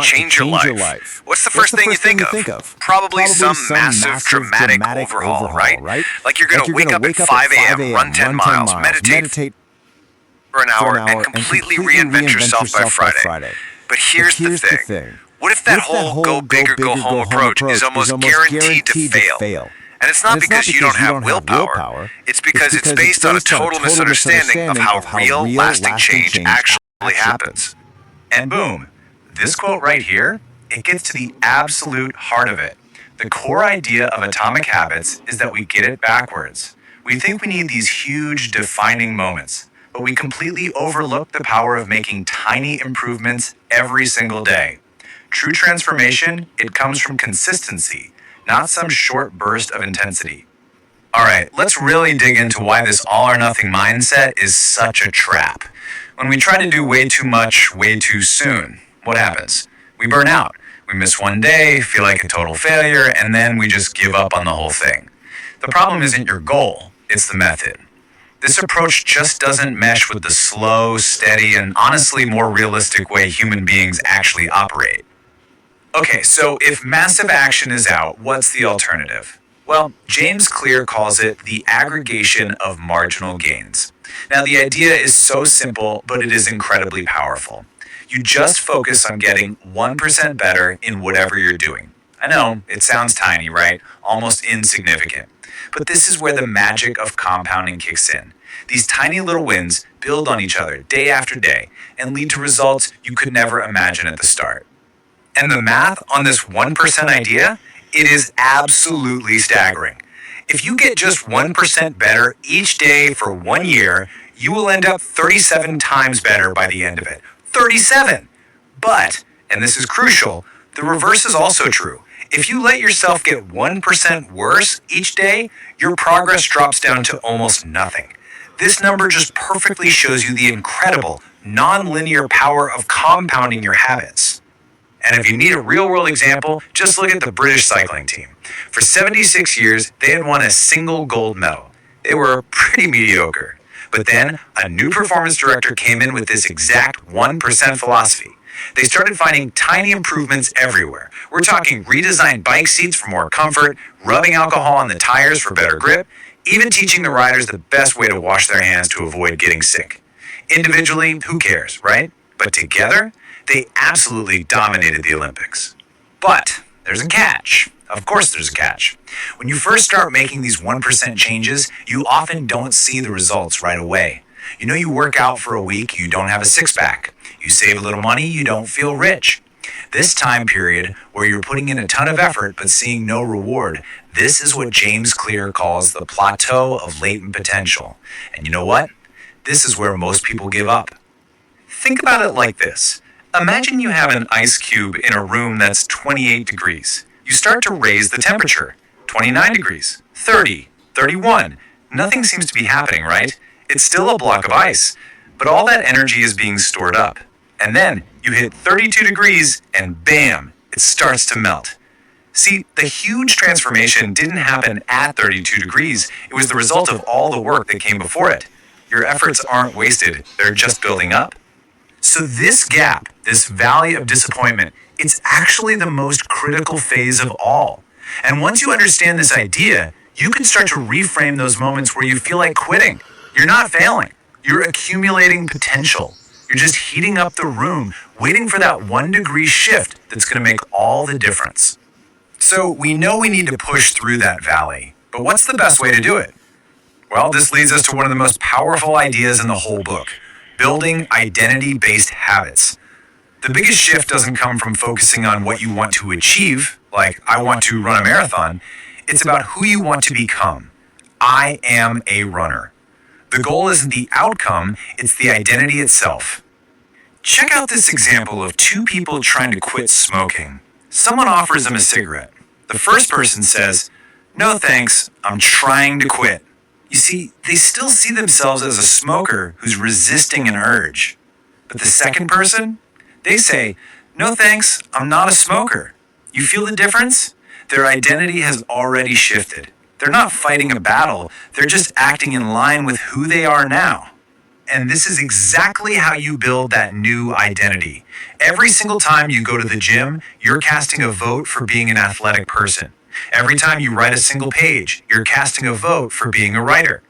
change your life, what's the first thing you think of? Probably some massive, dramatic overhaul, right? Like you're going to wake up at 5 a.m., run 10 miles, meditate for an hour, and completely reinvent yourself by Friday. But here's the thing. What if that whole go big or go home approach is almost guaranteed to fail? And it's not because you don't have willpower. It's because it's based on a total misunderstanding of how real, lasting change actually happens. And boom, this quote right here, it gets to the absolute heart of it. The core idea of Atomic Habits is that we get it backwards. We think we need these huge, defining moments, but we completely overlook the power of making tiny improvements every single day. True transformation, it comes from consistency, not some short burst of intensity. All right, let's really dig into why this all-or-nothing mindset is such a trap. When we try to do way too much, way too soon, what happens? We burn out. We miss one day, feel like a total failure, and then we just give up on the whole thing. The problem isn't your goal, it's the method. This approach just doesn't mesh with the slow, steady, and honestly more realistic way human beings actually operate. Okay, so if massive action is out, what's the alternative? Well, James Clear calls it the aggregation of marginal gains. Now, the idea is so simple, but it is incredibly powerful. You just focus on getting 1% better in whatever you're doing. I know, it sounds tiny, right? Almost insignificant. But this is where the magic of compounding kicks in. These tiny little wins build on each other day after day and lead to results you could never imagine at the start. And the math on this 1% idea, it is absolutely staggering. If you get just 1% better each day for 1 year, you will end up 37 times better by the end of it. 37! But, and this is crucial, the reverse is also true. If you let yourself get 1% worse each day, your progress drops down to almost nothing. This number just perfectly shows you the incredible, non-linear power of compounding your habits. And if you need a real-world example, just look at the British cycling team. For 76 years, they had won a single gold medal. They were pretty mediocre. But then, a new performance director came in with this exact 1% philosophy. They started finding tiny improvements everywhere. We're talking redesigned bike seats for more comfort, rubbing alcohol on the tires for better grip, even teaching the riders the best way to wash their hands to avoid getting sick. Individually, who cares, right? But together, they absolutely dominated the Olympics. But there's a catch. Of course there's a catch. When you first start making these 1% changes, you often don't see the results right away. You work out for a week, you don't have a six-pack. You save a little money, you don't feel rich. This time period, where you're putting in a ton of effort but seeing no reward, this is what James Clear calls the plateau of latent potential. And you know what? This is where most people give up. Think about it like this. Imagine you have an ice cube in a room that's 28 degrees. You start to raise the temperature. 29 degrees, 30, 31. Nothing seems to be happening, right? It's still a block of ice, but all that energy is being stored up. And then you hit 32 degrees and bam, it starts to melt. See, the huge transformation didn't happen at 32 degrees. It was the result of all the work that came before it. Your efforts aren't wasted, they're just building up. So this gap, this valley of disappointment, it's actually the most critical phase of all. And once you understand this idea, you can start to reframe those moments where you feel like quitting. You're not failing. You're accumulating potential. You're just heating up the room, waiting for that 1 degree shift that's going to make all the difference. So we know we need to push through that valley, but what's the best way to do it? Well, this leads us to one of the most powerful ideas in the whole book, building identity-based habits. The biggest shift doesn't come from focusing on what you want to achieve, like I want to run a marathon. It's about who you want to become. I am a runner. The goal isn't the outcome, it's the identity itself. Check out this example of two people trying to quit smoking. Someone offers them a cigarette. The first person says, "No thanks, I'm trying to quit." You see, they still see themselves as a smoker who's resisting an urge. But the second person, they say, "No thanks, I'm not a smoker." You feel the difference? Their identity has already shifted. They're not fighting a battle, they're just acting in line with who they are now. and this is exactly how you build that new identity. Every single time you go to the gym, you're casting a vote for being an athletic person. Every time you write a single page, you're casting a vote for being a writer.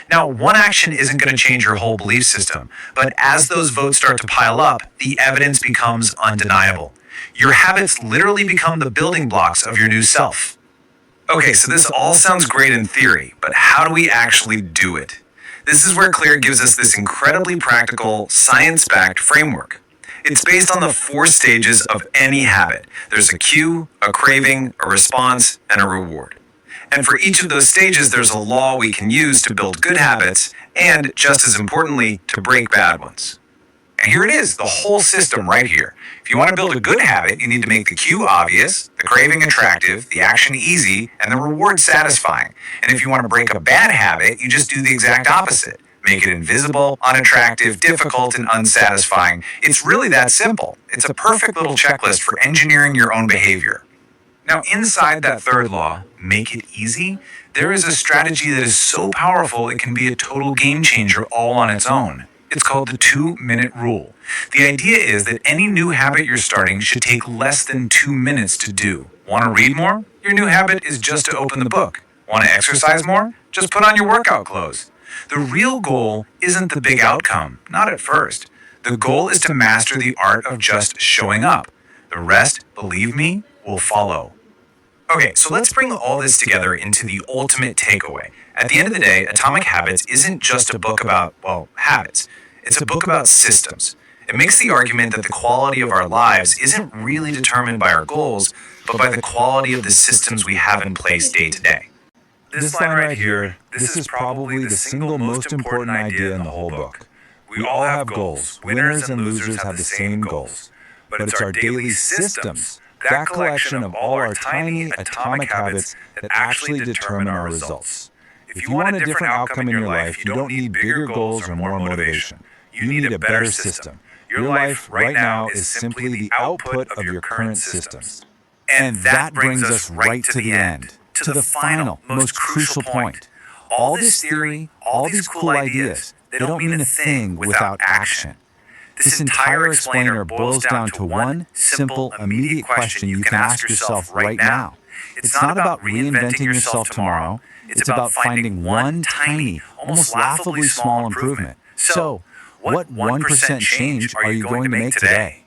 Now, one action isn't going to change your whole belief system, but as those votes start to pile up, the evidence becomes undeniable. Your habits literally become the building blocks of your new self. Okay, so this all sounds great in theory, but how do we actually do it? This is where Clear gives us this incredibly practical, science-backed framework. It's based on the 4 stages of any habit. There's a cue, a craving, a response, and a reward. And for each of those stages, there's a law we can use to build good habits and, just as importantly, to break bad ones. And here it is, the whole system right here. If you want to build a good habit, you need to make the cue obvious, the craving attractive, the action easy, and the reward satisfying. And if you want to break a bad habit, you just do the exact opposite. Make it invisible, unattractive, difficult, and unsatisfying. It's really that simple. It's a perfect little checklist for engineering your own behavior. Now, inside that third law, make it easy, there is a strategy that is so powerful it can be a total game changer all on its own. It's called the 2-minute rule. The idea is that any new habit you're starting should take less than 2 minutes to do. Want to read more? Your new habit is just to open the book. Want to exercise more? Just put on your workout clothes. The real goal isn't the big outcome, not at first. The goal is to master the art of just showing up. The rest, believe me, will follow. Okay, so let's bring all this together into the ultimate takeaway. At the end of the day, Atomic Habits isn't just a book about, habits. It's a book about systems. It makes the argument that the quality of our lives isn't really determined by our goals, but by the quality of the systems we have in place day to day. This line right here, this is probably the single most important idea in the whole book. We all have goals. Winners and losers have the same goals. But it's our daily systems, that collection of all our tiny atomic habits that actually determine our results. If you want a different outcome in your life, you don't need bigger goals or more motivation. You need a better system. Your life right now is simply the output of your current systems. And that brings us right to the end, to the final, most crucial point. All this theory, all these cool ideas, they don't mean a thing without action. This entire explainer boils down to one simple, immediate question you can ask yourself right now. It's not about reinventing yourself tomorrow. It's about finding one tiny, almost laughably small improvement. So, what 1% change are you going to make today?